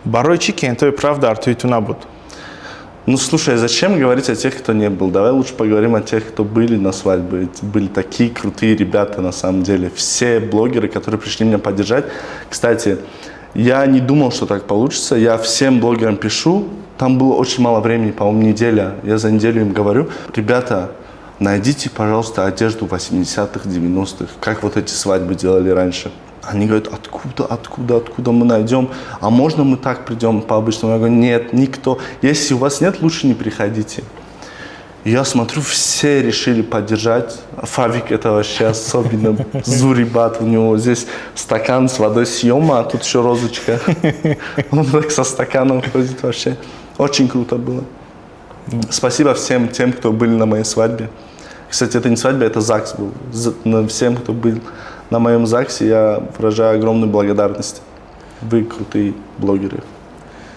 Баройчики, это правда, артуитунабут. Ну, слушай, зачем говорить о тех, кто не был? Давай лучше поговорим о тех, кто были на свадьбе. Были такие крутые ребята, на самом деле. Все блогеры, которые пришли меня поддержать. Кстати, я не думал, что так получится. Я всем блогерам пишу. Там было очень мало времени, по-моему, неделя. Я за неделю им говорю: ребята, найдите, пожалуйста, одежду 80-х, 90-х. Как вот эти свадьбы делали раньше. Они говорят: откуда мы найдем? А можно мы так придем по-обычному? Я говорю: нет, никто. Если у вас нет, лучше не приходите. И я смотрю, все решили поддержать. Фавик — это вообще особенно зурибат. У него здесь стакан с водой съема, а тут еще розочка. Он так со стаканом ходит вообще. Очень круто было. Спасибо всем тем, кто были на моей свадьбе. Кстати, это не свадьба, это ЗАГС был. Всем, кто был на моем ЗАГСе, я выражаю огромную благодарность. Вы крутые блогеры.